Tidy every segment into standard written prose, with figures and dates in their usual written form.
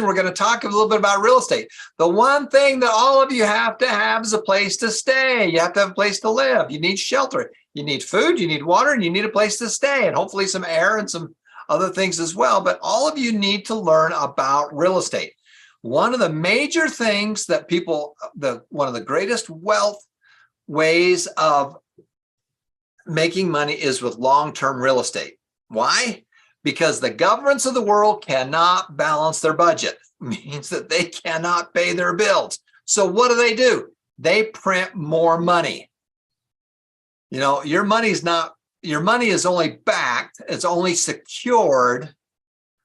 we're going to talk a little bit about real estate. The one thing that all of you have to have is a place to stay. You have to have a place to live. You need shelter. You need food, you need water, and you need a place to stay, and hopefully some air and some other things as well. But all of you need to learn about real estate. One of the major things that people, one of the greatest wealth ways of making money is with long-term real estate. Why? Because the governments of the world cannot balance their budget. It means that they cannot pay their bills. So what do? They print more money. You know, your money is only backed, it's only secured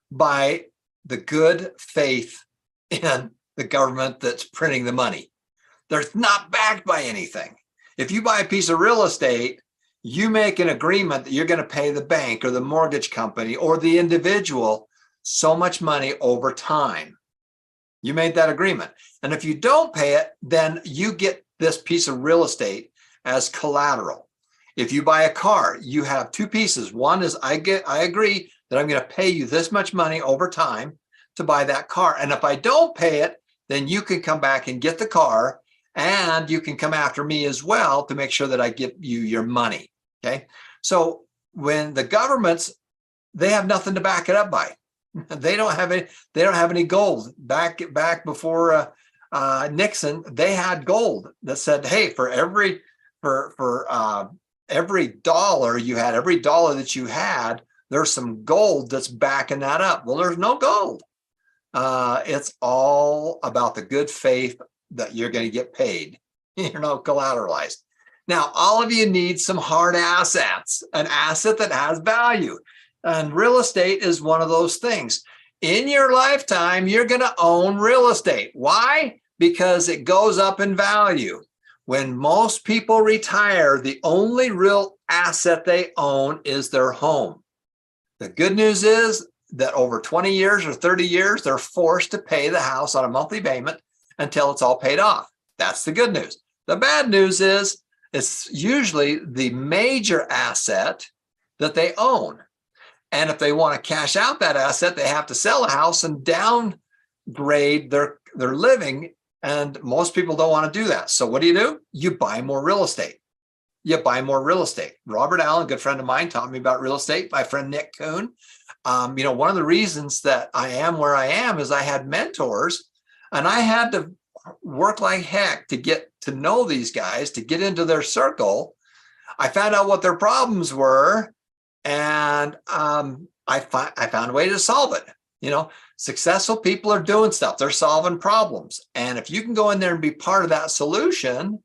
by the good faith in the government that's printing the money. They're not backed by anything. If you buy a piece of real estate, you make an agreement that you're going to pay the bank or the mortgage company or the individual so much money over time. You made that agreement. And if you don't pay it, then you get this piece of real estate as collateral. If you buy a car, you have two pieces. One is I agree that I'm going to pay you this much money over time to buy that car. And if I don't pay it, then you can come back and get the car, and you can come after me as well to make sure that I give you your money. Okay. So when the governments, they have nothing to back it up by. They don't have any gold. Back before Nixon, they had gold that said, hey, for every dollar you had, every dollar that you had, there's some gold that's backing that up. Well, there's no gold. It's all about the good faith that you're going to get paid. You're not collateralized. Now, all of you need some hard assets, an asset that has value. And real estate is one of those things. In your lifetime, you're going to own real estate. Why? Because it goes up in value. When most people retire, the only real asset they own is their home. The good news is that over 20 years or 30 years, they're forced to pay the house on a monthly payment until it's all paid off. That's the good news. The bad news is it's usually the major asset that they own. And if they want to cash out that asset, they have to sell a house and downgrade their living. And most people don't want to do that. So what do? You buy more real estate. You buy more real estate. Robert Allen, a good friend of mine, taught me about real estate. My friend Nick Kuhn. One of the reasons that I am where I am is I had mentors, and I had to work like heck to get to know these guys, to get into their circle. I found out what their problems were, and I found a way to solve it. Successful people are doing stuff. They're solving problems. And if you can go in there and be part of that solution,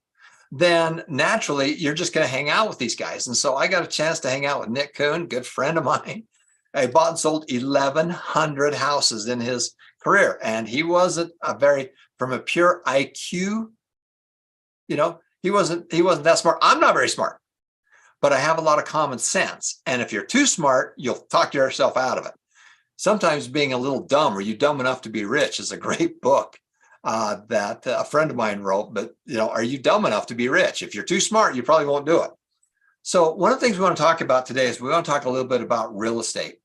then naturally you're just going to hang out with these guys. And so I got a chance to hang out with Nick Kuhn, good friend of mine. I bought and sold 1,100 houses in his career. And he wasn't from a pure IQ, he wasn't that smart. I'm not very smart, but I have a lot of common sense. And if you're too smart, you'll talk yourself out of it. Sometimes being a little dumb, Are You Dumb Enough to Be Rich, is a great book that a friend of mine wrote. But, are you dumb enough to be rich? If you're too smart, you probably won't do it. So one of the things we want to talk about today is we want to talk a little bit about real estate.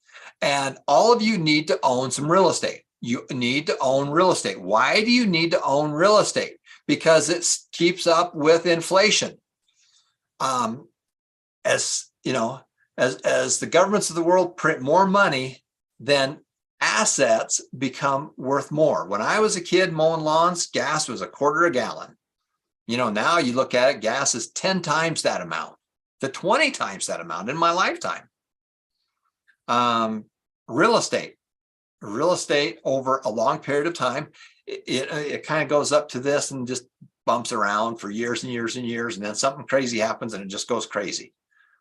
And all of you need to own some real estate. You need to own real estate. Why do you need to own real estate? Because it keeps up with inflation. As the governments of the world print more money, then assets become worth more. When I was a kid mowing lawns, gas was $0.25 a gallon. Now you look at it, gas is 10 times that amount to 20 times that amount in my lifetime. Real estate over a long period of time, it kind of goes up to this and just bumps around for years and years and years. And then something crazy happens and it just goes crazy.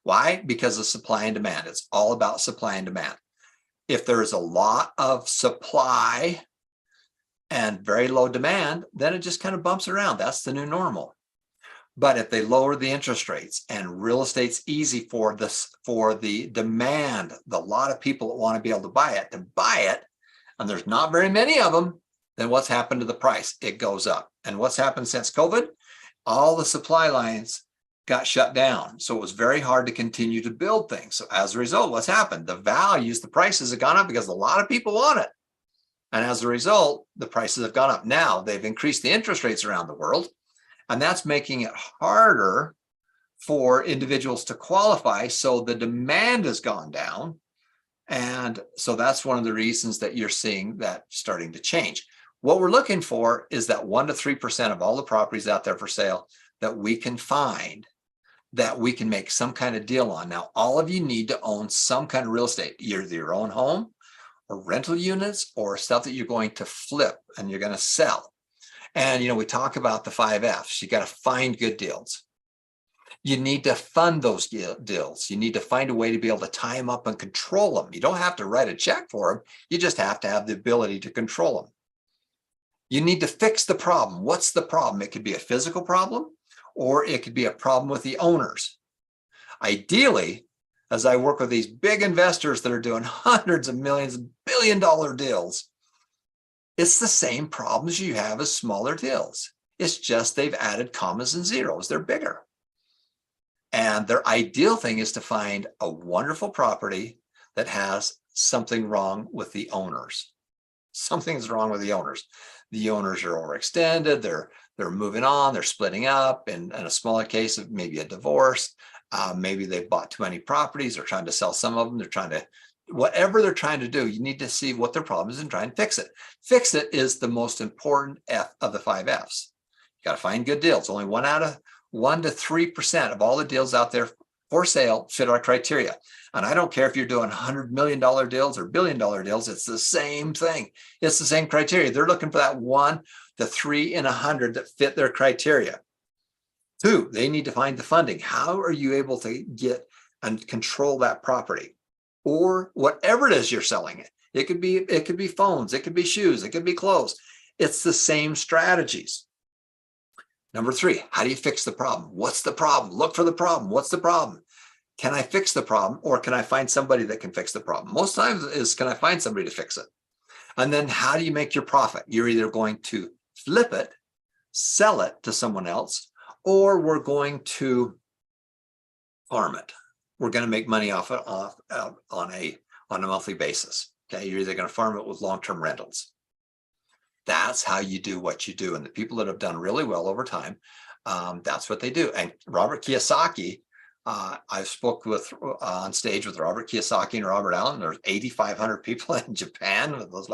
Why? Because of supply and demand. It's all about supply and demand. If there's a lot of supply and very low demand, then it just kind of bumps around. That's the new normal. But if they lower the interest rates and real estate's easy for the demand, a lot of people that want to be able to buy it, and there's not very many of them, then what's happened to the price? It goes up. And what's happened since COVID? All the supply lines got shut down. So it was very hard to continue to build things. So as a result, what's happened? The prices have gone up because a lot of people want it. And as a result, the prices have gone up. Now they've increased the interest rates around the world, and that's making it harder for individuals to qualify. So the demand has gone down. And so that's one of the reasons that you're seeing that starting to change. What we're looking for is that 1 to 3% of all the properties out there for sale that we can find, that we can make some kind of deal on. Now, all of you need to own some kind of real estate, either your own home or rental units or stuff that you're going to flip and you're going to sell. And, we talk about the 5 F's. You got to find good deals. You need to fund those deals. You need to find a way to be able to tie them up and control them. You don't have to write a check for them. You just have to have the ability to control them. You need to fix the problem. What's the problem? It could be a physical problem, or it could be a problem with the owners. Ideally, as I work with these big investors that are doing hundreds of millions, billion-dollar deals, it's the same problems you have as smaller deals. It's just they've added commas and zeros. They're bigger. And their ideal thing is to find a wonderful property that has something wrong with the owners. Something's wrong with the owners. The owners are overextended. They're moving on. They're splitting up. In a smaller case of maybe a divorce, maybe they've bought too many properties. They're trying to sell some of them. They're trying to, whatever they're trying to do, you need to see what their problem is and try and fix it. Fix it is the most important F of the 5 F's. You got to find good deals. Only 1 to 3% of all the deals out there for sale fit our criteria. And I don't care if you're doing $100 million deals or $1 billion deals, it's the same thing. It's the same criteria. They're looking for that 1 to 3 in 100 that fit their criteria. 2, they need to find the funding. How are you able to get and control that property? Or whatever it is you're selling it. It could be phones, it could be shoes, it could be clothes. It's the same strategies. Number 3, how do you fix the problem? What's the problem? Look for the problem. What's the problem? Can I fix the problem, or can I find somebody that can fix the problem? Most times is, can I find somebody to fix it? And then how do you make your profit? You're either going to flip it, sell it to someone else, or we're going to farm it. We're going to make money off it on a monthly basis. Okay, you're either going to farm it with long-term rentals. That's how you do what you do. And the people that have done really well over time, that's what they do. And Robert Kiyosaki, I spoke with on stage with Robert Kiyosaki and Robert Allen. There's 8,500 people in Japan. With those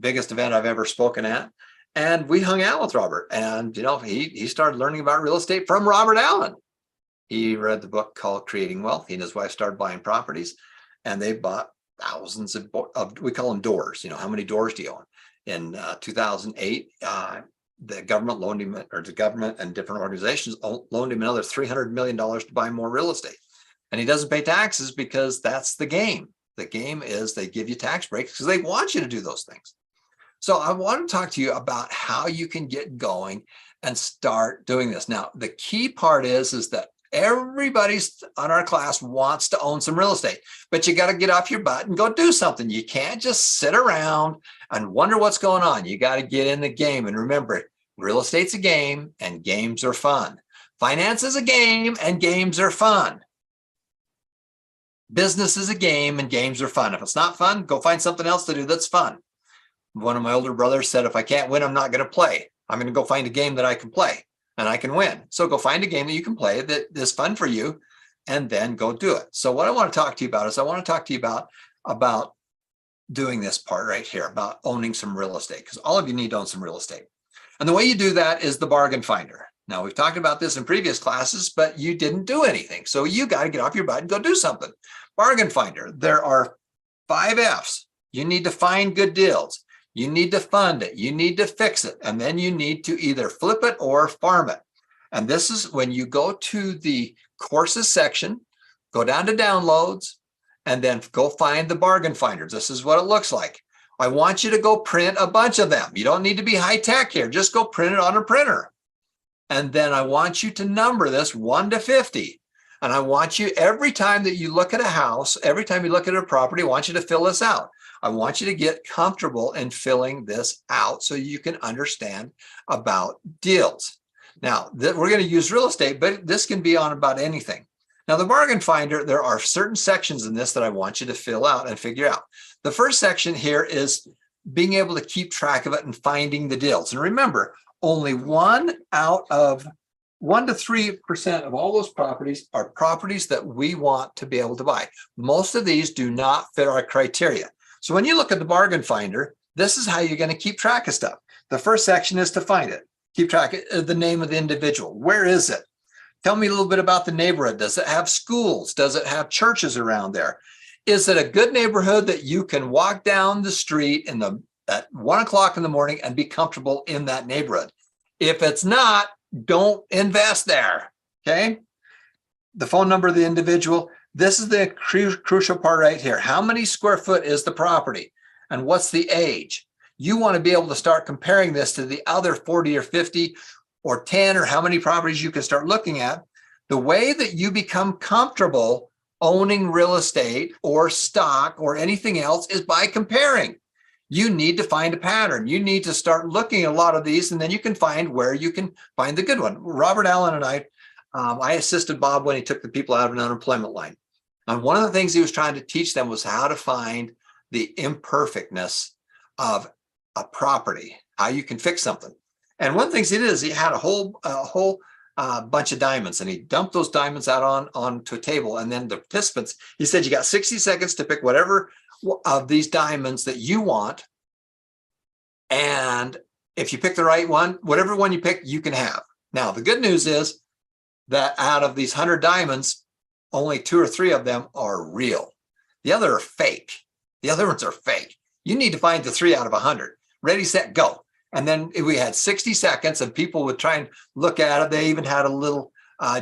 biggest event I've ever spoken at. And we hung out with Robert. And, he started learning about real estate from Robert Allen. He read the book called Creating Wealth. He and his wife started buying properties, and they bought thousands of we call them doors. How many doors do you own? In 2008, the government loaned him, or the government and different organizations loaned him another $300 million to buy more real estate. And he doesn't pay taxes because that's the game. The game is they give you tax breaks because they want you to do those things. So I want to talk to you about how you can get going and start doing this. Now, the key part is that everybody on our class wants to own some real estate, but you got to get off your butt and go do something. You can't just sit around and wonder what's going on. You got to get in the game. And remember, real estate's a game and games are fun. Finance is a game and games are fun. Business is a game and games are fun. If it's not fun, go find something else to do that's fun. One of my older brothers said, if I can't win, I'm not going to play. I'm going to go find a game that I can play and I can win. So go find a game that you can play that is fun for you and then go do it. So what I want to talk to you about is I want to talk to you about doing this part right here, about owning some real estate, because all of you need to own some real estate. And the way you do that is the bargain finder. Now, we've talked about this in previous classes, but you didn't do anything. So you got to get off your butt and go do something. Bargain finder. There are 5 F's. You need to find good deals. You need to fund it. You need to fix it. And then you need to either flip it or farm it. And this is when you go to the courses section, go down to downloads, and then go find the bargain finders. This is what it looks like. I want you to go print a bunch of them. You don't need to be high tech here. Just go print it on a printer. And then I want you to number this 1 to 50. And I want you, every time that you look at a house, every time you look at a property, I want you to fill this out. I want you to get comfortable in filling this out so you can understand about deals. Now, we're going to use real estate, but this can be on about anything. Now, the bargain finder, there are certain sections in this that I want you to fill out and figure out. The first section here is being able to keep track of it and finding the deals. And remember, only 1 out of 1 to 3% of all those properties are properties that we want to be able to buy. Most of these do not fit our criteria. So when you look at the bargain finder, this is how you're going to keep track of stuff. The first section is to find it. Keep track of the name of the individual. Where is it? Tell me a little bit about the neighborhood. Does it have schools? Does it have churches around there? Is it a good neighborhood that you can walk down the street at 1 o'clock in the morning and be comfortable in that neighborhood? If it's not, don't invest there, okay? The phone number of the individual. This is the crucial part right here. How many square foot is the property? And what's the age? You want to be able to start comparing this to the other 40 or 50 or 10 or how many properties you can start looking at. The way that you become comfortable owning real estate or stock or anything else is by comparing. You need to find a pattern. You need to start looking at a lot of these, and then you can find where you can find the good one. Robert Allen and I assisted Bob when he took the people out of an unemployment line. And one of the things he was trying to teach them was how to find the imperfectness of a property, how you can fix something. And one of the things he did is he had a whole bunch of diamonds, and he dumped those diamonds out onto a table. And then the participants, he said, you got 60 seconds to pick whatever of these diamonds that you want. And if you pick the right one, whatever one you pick, you can have. Now, the good news is that out of these 100 diamonds, only 2 or 3 of them are real. The other are fake. The other ones are fake. You need to find the 3 out of 100. Ready, set, go. And then we had 60 seconds and people would try and look at it. They even had a little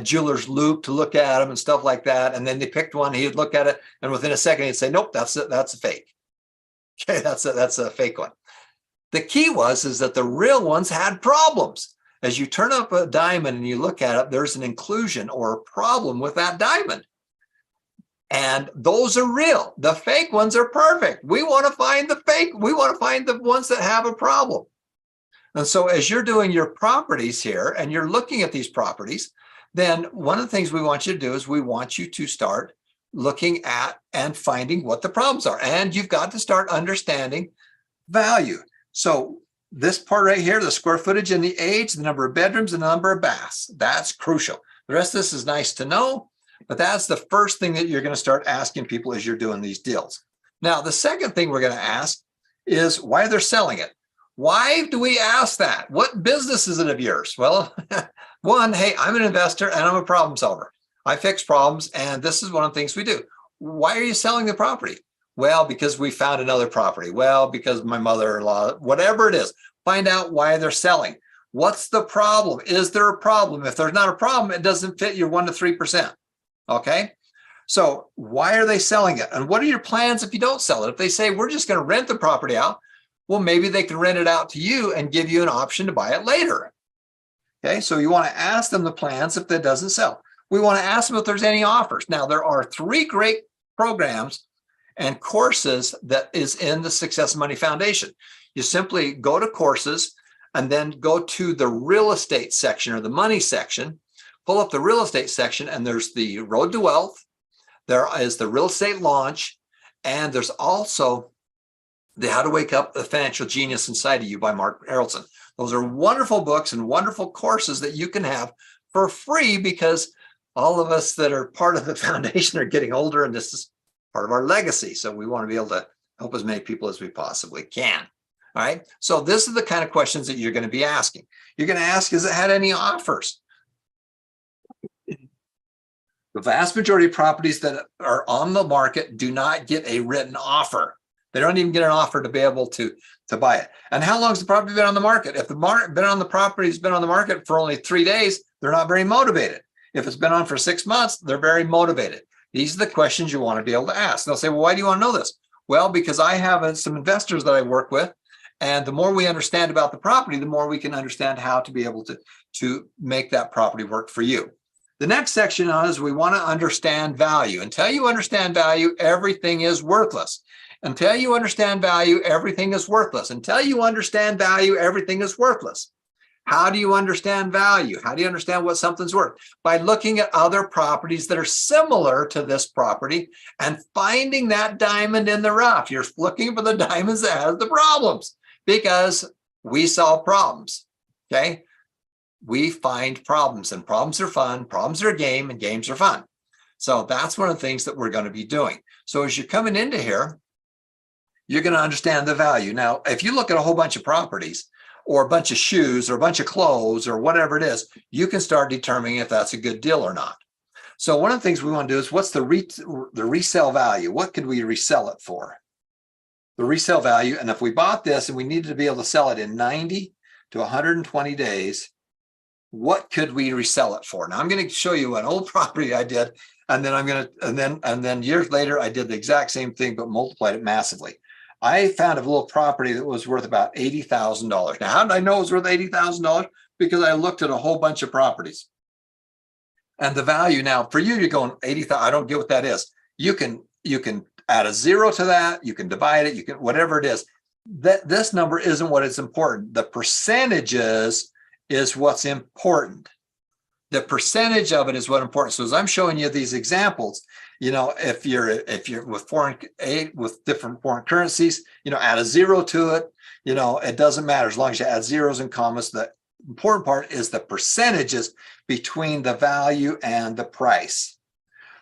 jeweler's loop to look at them and stuff like that. And then they picked one, he would look at it, and within a second he'd say, nope, that's a fake. Okay, that's a fake one. The key is that the real ones had problems. As you turn up a diamond and you look at it, there's an inclusion or a problem with that diamond. And those are real. The fake ones are perfect. We want to find the fake. We want to find the ones that have a problem. And so as you're doing your properties here and you're looking at these properties, then one of the things we want you to do is we want you to start looking at and finding what the problems are. And you've got to start understanding value. So this part right here, the square footage and the age, the number of bedrooms and the number of baths, that's crucial. The rest of this is nice to know, but that's the first thing that you're going to start asking people as you're doing these deals. Now, the second thing we're going to ask is why they're selling it. Why do we ask that? What business is it of yours? Well, one, hey, I'm an investor and I'm a problem solver. I fix problems, and this is one of the things we do. Why are you selling the property? Well, because we found another property. Well, because my mother-in-law, whatever it is, find out why they're selling. What's the problem? Is there a problem? If there's not a problem, it doesn't fit your 1 to 3%. Okay. So why are they selling it? And what are your plans if you don't sell it? If they say, we're just going to rent the property out, well, maybe they can rent it out to you and give you an option to buy it later. Okay, so you want to ask them the plans if that doesn't sell. We want to ask them if there's any offers. Now, there are 3 great programs and courses that is in the Success Money Foundation. You simply go to courses and then go to the real estate section or the money section, pull up the real estate section, and there's the Road to Wealth. There is the Real Estate Launch, and there's also the How to Wake Up the Financial Genius Inside of You by Mark Harrelson. Those are wonderful books and wonderful courses that you can have for free, because all of us that are part of the foundation are getting older, and this is part of our legacy. So we want to be able to help as many people as we possibly can. All right. So this is the kind of questions that you're going to be asking. You're going to ask, has it had any offers? The vast majority of properties that are on the market do not get a written offer. They don't even get an offer to be able to buy it. And how long has the property been on the market? If the property's been on the market for only 3 days, they're not very motivated. If it's been on for 6 months, they're very motivated. These are the questions you want to be able to ask. They'll say, well, why do you want to know this? Well, because I have some investors that I work with, and the more we understand about the property, the more we can understand how to be able to make that property work for you. The next section is we want to understand value. Until you understand value, everything is worthless. Until you understand value, everything is worthless. Until you understand value, everything is worthless. How do you understand value? How do you understand what something's worth? By looking at other properties that are similar to this property and finding that diamond in the rough. You're looking for the diamonds that has the problems, because we solve problems, okay? We find problems, and problems are fun. Problems are a game, and games are fun. So that's one of the things that we're going to be doing. So as you're coming into here, you're going to understand the value. Now, if you look at a whole bunch of properties, or a bunch of shoes, or a bunch of clothes, or whatever it is, you can start determining if that's a good deal or not. So one of the things we want to do is, what's the resale value? What could we resell it for? The resale value. And if we bought this and we needed to be able to sell it in 90 to 120 days, what could we resell it for? Now I'm going to show you an old property I did, and then I'm going to, and then years later, I did the exact same thing, but multiplied it massively. I found a little property that was worth about $80,000. Now, how did I know it was worth $80,000? Because I looked at a whole bunch of properties. And the value now, for you, you're going 80,000. I don't get what that is. You can add a zero to that. You can divide it. You can, whatever it is. That this number isn't what is important. The percentages is what's important. The percentage of it is what's important. So as I'm showing you these examples, you know, if you're with with different foreign currencies, you know, add a zero to it. You know, it doesn't matter as long as you add zeros and commas. The important part is the percentages between the value and the price.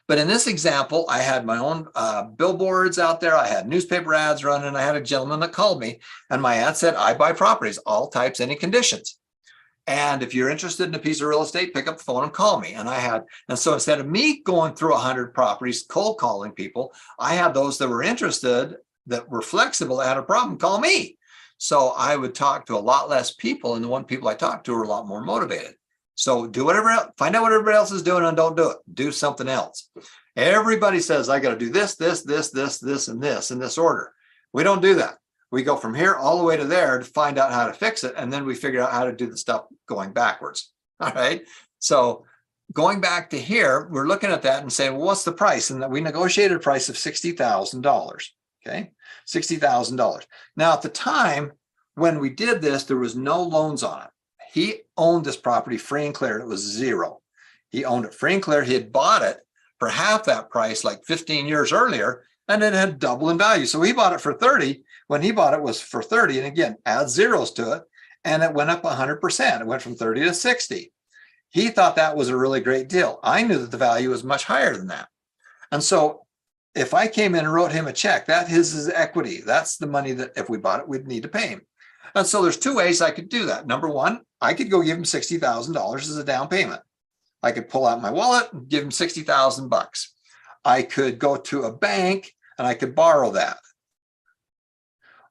But in this example, I had my own billboards out there. I had newspaper ads running. I had a gentleman that called me, and my ad said, "I buy properties, all types, any conditions. And if you're interested in a piece of real estate, pick up the phone and call me." And so instead of me going through 100 properties, cold calling people, I had those that were interested, that were flexible, that had a problem, call me. So I would talk to a lot less people, and the one people I talked to were a lot more motivated. So do whatever else, find out what everybody else is doing, and don't do it. Do something else. Everybody says, I got to do this, this, this, this, this, and this in this order. We don't do that. We go from here all the way to there to find out how to fix it. And then we figure out how to do the stuff going backwards. All right. So going back to here, we're looking at that and saying, well, what's the price? And we negotiated a price of $60,000. Okay. $60,000. Now, at the time when we did this, there was no loans on it. He owned this property free and clear. It was zero. He owned it free and clear. He had bought it for half that price like 15 years earlier, and it had doubled in value. So he bought it for 30. When he bought it was for 30. And again, add zeros to it, and it went up 100%. It went from 30 to 60. He thought that was a really great deal. I knew that the value was much higher than that. And so if I came in and wrote him a check, that is his equity. That's the money that if we bought it, we'd need to pay him. And so there's two ways I could do that. Number one, I could go give him $60,000 as a down payment. I could pull out my wallet and give him 60,000 bucks. I could go to a bank and I could borrow that.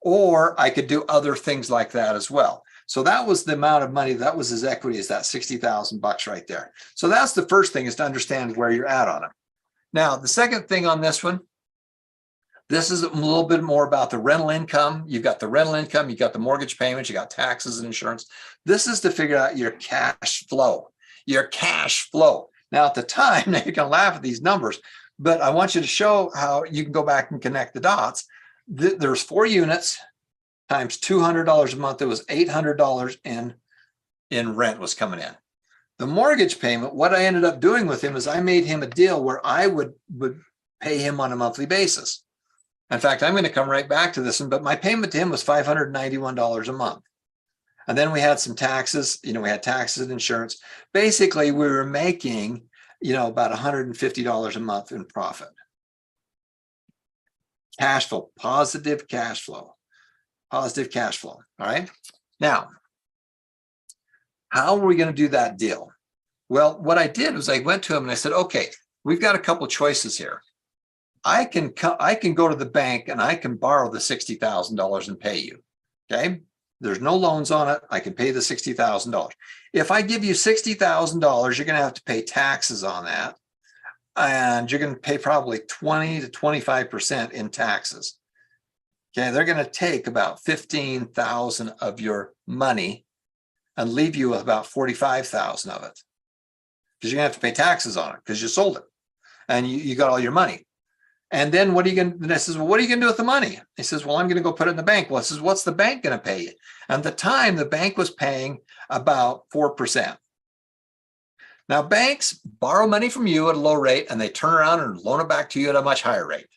Or I could do other things like that as well. So that was the amount of money, that was his equity, is that 60,000 bucks right there. So that's the first thing, is to understand where you're at on it. Now, the second thing on this one, this is a little bit more about the rental income. You've got the rental income, you've got the mortgage payments, you got taxes and insurance. This is to figure out your cash flow, your cash flow. Now, at the time, now you can laugh at these numbers, but I want you to show how you can go back and connect the dots. There's 4 units times $200 a month. It was $800 in rent was coming in. The mortgage payment, what I ended up doing with him is I made him a deal where I would pay him on a monthly basis. In fact, I'm going to come right back to this one, but my payment to him was $591 a month. And then we had some taxes, we had taxes and insurance. Basically, we were making, about $150 a month in profit. Cash flow, positive cash flow, positive cash flow. All right. Now, how are we going to do that deal? Well, what I did was I went to him and I said, okay, we've got a couple choices here. I can go to the bank and I can borrow the $60,000 and pay you. Okay. There's no loans on it. I can pay the $60,000. If I give you $60,000, you're going to have to pay taxes on that. And you're going to pay probably 20 to 25% in taxes. Okay. They're going to take about 15,000 of your money and leave you with about 45,000 of it. Because you're going to have to pay taxes on it because you sold it and you got all your money. And then what are you going to, and I says, well, what are you going to do with the money? He says, well, I'm going to go put it in the bank. Well, I says, what's the bank going to pay you? And at the time, the bank was paying about 4%. Now, banks borrow money from you at a low rate, and they turn around and loan it back to you at a much higher rate.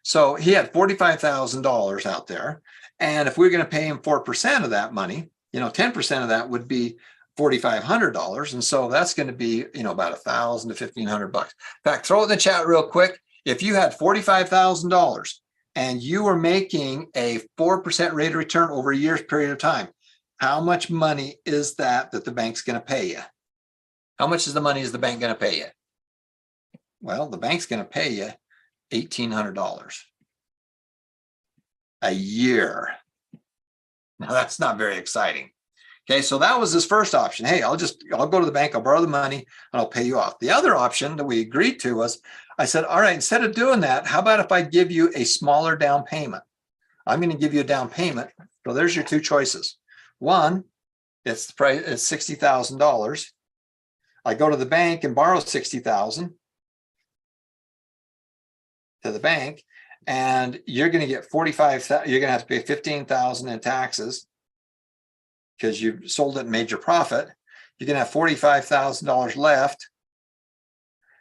So he had $45,000 out there. And if we're going to pay him 4% of that money, 10% of that would be $4,500. And so that's going to be, about $1,000 to $1,500. In fact, throw it in the chat real quick. If you had $45,000 and you were making a 4% rate of return over a year's period of time, how much money is that the bank's going to pay you? How much is the money is the bank going to pay you? Well, the bank's going to pay you $1,800 a year. Now that's not very exciting. Okay, so that was his first option. Hey, I'll go to the bank, I'll borrow the money, and I'll pay you off. The other option that we agreed to was, I said, all right, instead of doing that, how about if I give you a smaller down payment? I'm going to give you a down payment. So there's your two choices. One, it's the price, it's $60,000. I go to the bank and borrow $60,000 to the bank, and you're going to get $45,000. You're going to have to pay $15,000 in taxes because you sold it and made your profit. You're going to have $45,000 left.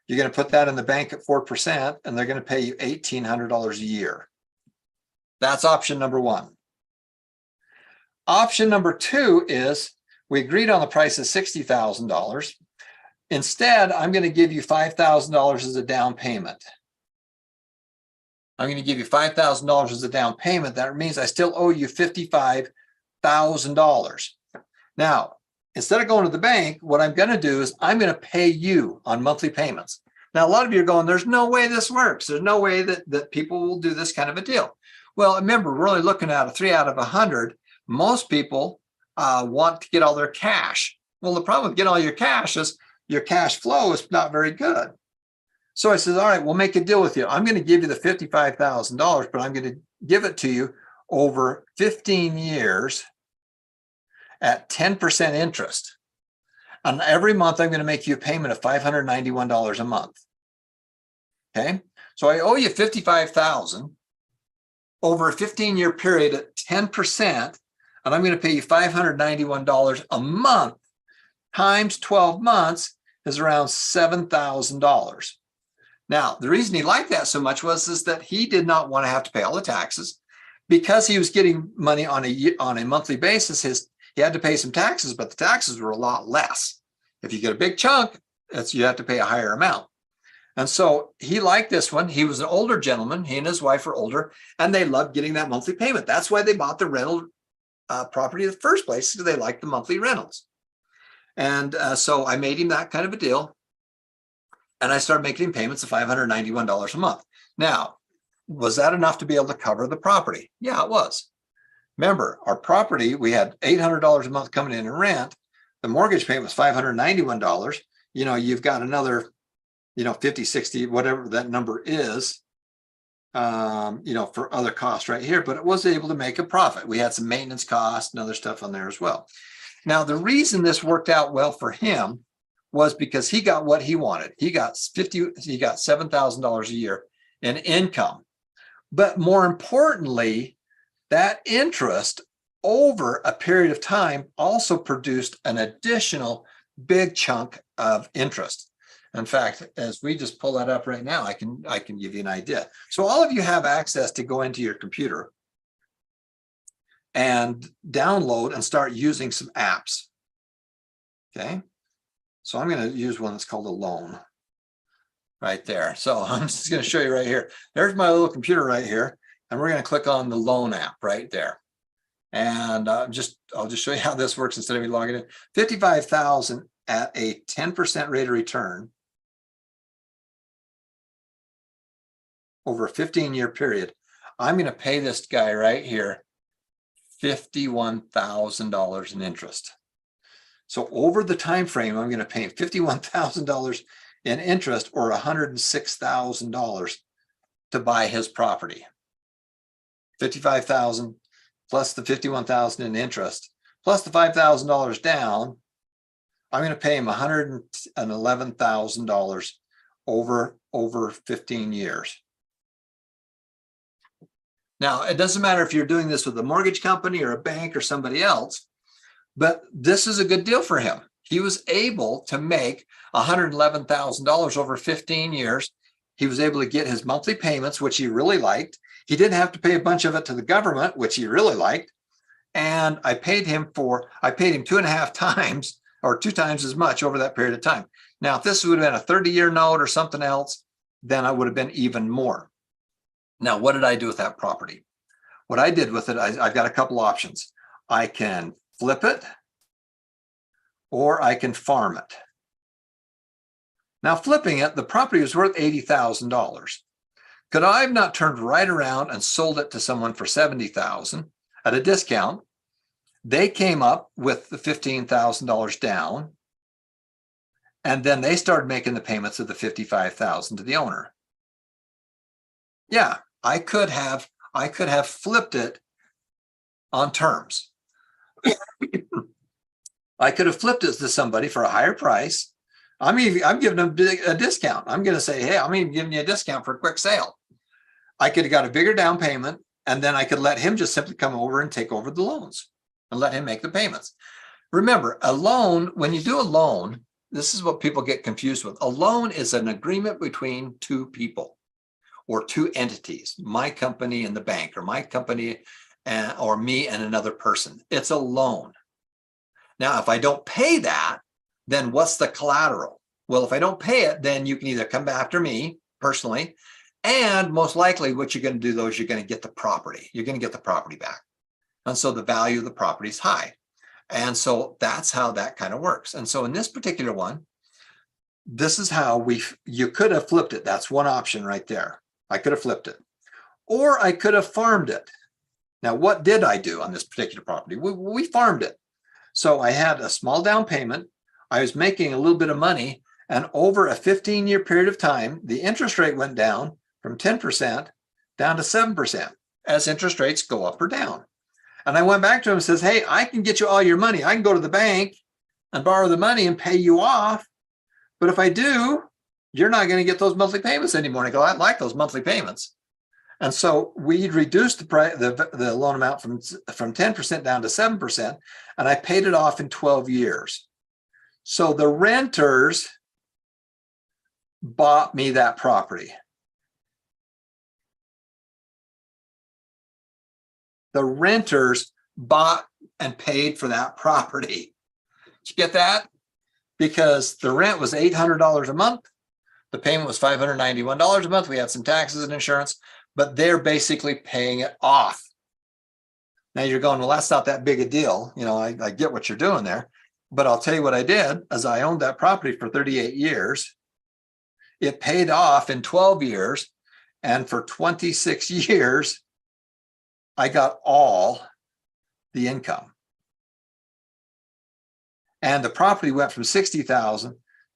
You're going to put that in the bank at 4%, and they're going to pay you $1,800 a year. That's option number one. Option number two is we agreed on the price of $60,000. Instead, I'm going to give you $5,000 as a down payment. I'm going to give you $5,000 as a down payment. That means I still owe you $55,000. Now, instead of going to the bank, what I'm going to do is I'm going to pay you on monthly payments. Now, a lot of you are going, there's no way this works. There's no way that people will do this kind of a deal. Well, remember, we're only looking at a 3 out of 100. Most people want to get all their cash. Well, the problem with getting all your cash is your cash flow is not very good. So I said, all right, we'll make a deal with you. I'm going to give you the $55,000, but I'm going to give it to you over 15 years at 10% interest. And every month I'm going to make you a payment of $591 a month. Okay. So I owe you $55,000 over a 15-year period at 10%, and I'm going to pay you $591 a month times 12 months is around $7,000. Now, the reason he liked that so much is that he did not want to have to pay all the taxes. Because he was getting money on a monthly basis, he had to pay some taxes, but the taxes were a lot less. If you get a big chunk, you have to pay a higher amount. And so he liked this one. He was an older gentleman. He and his wife are older, and they loved getting that monthly payment. That's why they bought the rental property in the first place, because they liked the monthly rentals. And so I made him that kind of a deal. And I started making him payments of $591 a month. Now, was that enough to be able to cover the property? Yeah, it was. Remember, our property, we had $800 a month coming in rent. The mortgage payment was $591. You've got another, 50, 60, whatever that number is, for other costs right here, but it was able to make a profit. We had some maintenance costs and other stuff on there as well. Now, the reason this worked out well for him was because he got what he wanted. He got $7,000 a year in income. But more importantly, that interest over a period of time also produced an additional big chunk of interest. In fact, as we just pull that up right now, I can give you an idea. So all of you have access to go into your computer and download and start using some apps. Okay. So I'm going to use one that's called a loan right there. So I'm just going to show you right here. There's my little computer right here. And we're going to click on the loan app right there. And I'll just show you how this works instead of me logging in. $55,000 at a 10% rate of return over a 15-year period. I'm going to pay this guy right here $51,000 in interest. So over the time frame, I'm going to pay him $51,000 in interest, or $106,000 to buy his property. $55,000 plus the $51,000 in interest, plus the $5,000 down. I'm going to pay him $111,000 over 15 years. Now, it doesn't matter if you're doing this with a mortgage company or a bank or somebody else, but this is a good deal for him. He was able to make $111,000 over 15 years. He was able to get his monthly payments, which he really liked. He didn't have to pay a bunch of it to the government, which he really liked. And I paid him 2.5 times or 2 times as much over that period of time. Now, if this would have been a 30-year note or something else, then I would have been even more. Now, what did I do with that property? What I did with it, I've got a couple options. I can flip it or I can farm it. Now, flipping it, the property was worth $80,000. Could I have not turned right around and sold it to someone for $70,000 at a discount? They came up with the $15,000 down, and then they started making the payments of the $55,000 to the owner. Yeah, I could have flipped it on terms. I could have flipped it to somebody for a higher price. I'm giving them a discount. I'm going to say, hey, I'm even giving you a discount for a quick sale. I could have got a bigger down payment, and then I could let him just simply come over and take over the loans and let him make the payments. Remember, a loan, when you do a loan, this is what people get confused with. A loan is an agreement between two people or two entities, my company and the bank, or my company or me and another person. It's a loan. Now, if I don't pay that, then what's the collateral? Well, if I don't pay it, then you can either come after me personally, and most likely what you're going to do, though, is you're going to get the property. You're going to get the property back. And so the value of the property is high. And so that's how that kind of works. And so in this particular one, this is how you could have flipped it. That's one option right there. I could have flipped it. Or I could have farmed it. Now, what did I do on this particular property? We farmed it. So I had a small down payment. I was making a little bit of money. And over a 15-year period of time, the interest rate went down from 10% down to 7% as interest rates go up or down. And I went back to him and says, hey, I can get you all your money. I can go to the bank and borrow the money and pay you off. But if I do, you're not going to get those monthly payments anymore. And I go, I like those monthly payments. And so we reduced the loan amount from 10% down to 7%, and I paid it off in 12 years. So the renters bought me that property. The renters bought and paid for that property. Did you get that? Because the rent was $800 a month. The payment was $591 a month. We had some taxes and insurance, but they're basically paying it off. Now you're going, well, that's not that big a deal. You know, I get what you're doing there, but I'll tell you what I did as I owned that property for 38 years. It paid off in 12 years. And for 26 years, I got all the income. And the property went from $60,000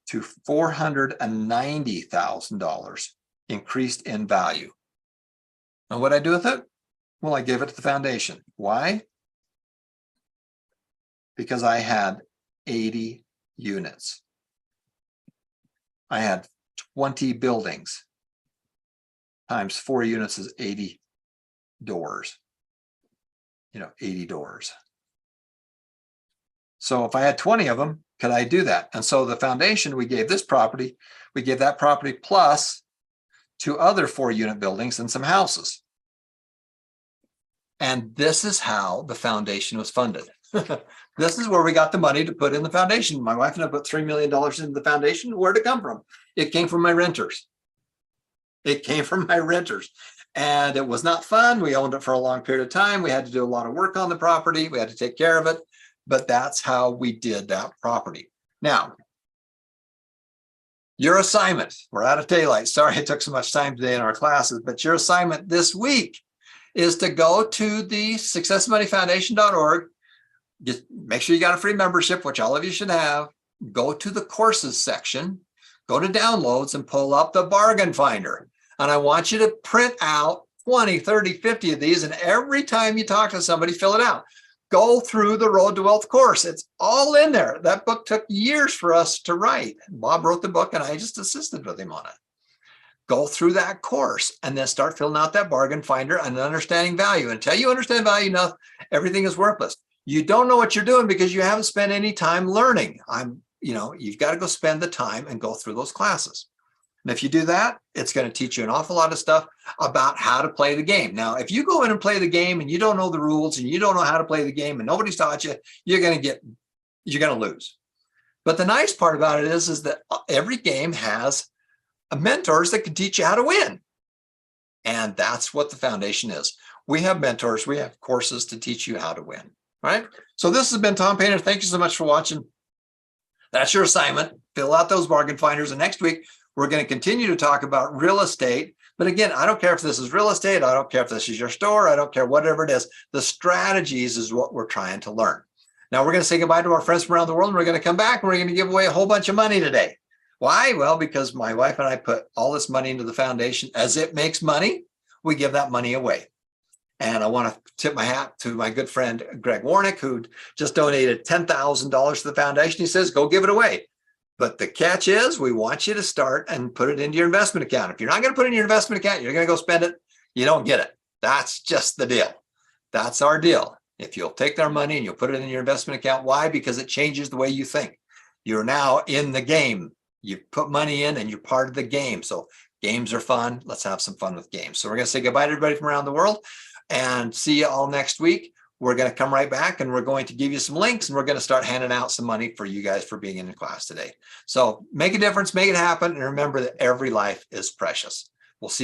to $490,000 increased in value. And what did I do with it? Well, I gave it to the foundation. Why? Because I had 80 units. I had 20 buildings. Times 4 units is 80 doors. 80 doors. So if I had 20 of them, could I do that? And so the foundation, we gave that property plus 2 other 4-unit buildings and some houses. And this is how the foundation was funded. This is where we got the money to put in the foundation. My wife and I put $3 million into the foundation. Where'd it come from? It came from my renters. It came from my renters. And it was not fun. We owned it for a long period of time. We had to do a lot of work on the property. We had to take care of it. But that's how we did that property. Now, your assignment, we're out of daylight. Sorry it took so much time today in our classes, but your assignment this week is to go to the successmoneyfoundation.org. Just make sure you got a free membership, which all of you should have. Go to the courses section, go to downloads and pull up the bargain finder. And I want you to print out 20, 30, 50 of these. And every time you talk to somebody, fill it out. Go through the Road to Wealth course. It's all in there. That book took years for us to write. Bob wrote the book and I just assisted with him on it. go through that course and then start filling out that bargain finder and understanding value. Until you understand value enough, everything is worthless. You don't know what you're doing because you haven't spent any time learning. You've got to go spend the time and go through those classes. And if you do that, it's going to teach you an awful lot of stuff about how to play the game. Now, if you go in and play the game and you don't know the rules and you don't know how to play the game and nobody's taught you, you're going to lose. But the nice part about it is that every game has mentors that can teach you how to win. And that's what the foundation is. We have mentors, we have courses to teach you how to win. Right? So this has been Tom Painter. Thank you so much for watching. That's your assignment. Fill out those bargain finders. And next week, we're going to continue to talk about real estate. But again, I don't care if this is real estate. I don't care if this is your store. I don't care whatever it is. The strategies is what we're trying to learn. Now we're going to say goodbye to our friends from around the world. And we're going to come back and we're going to give away a whole bunch of money today. Why? Well, because my wife and I put all this money into the foundation. As it makes money, we give that money away. And I want to tip my hat to my good friend, Greg Warnick, who just donated $10,000 to the foundation. He says, go give it away. But the catch is we want you to start and put it into your investment account. If you're not going to put it in your investment account, you're going to go spend it. You don't get it. That's just the deal. That's our deal. If you'll take their money and you'll put it in your investment account. Why? Because it changes the way you think. You're now in the game. You put money in and you're part of the game. So games are fun. Let's have some fun with games. So we're going to say goodbye to everybody from around the world and see you all next week. We're going to come right back and we're going to give you some links and we're going to start handing out some money for you guys for being in the class today. So make a difference, make it happen. And remember that every life is precious. We'll see you.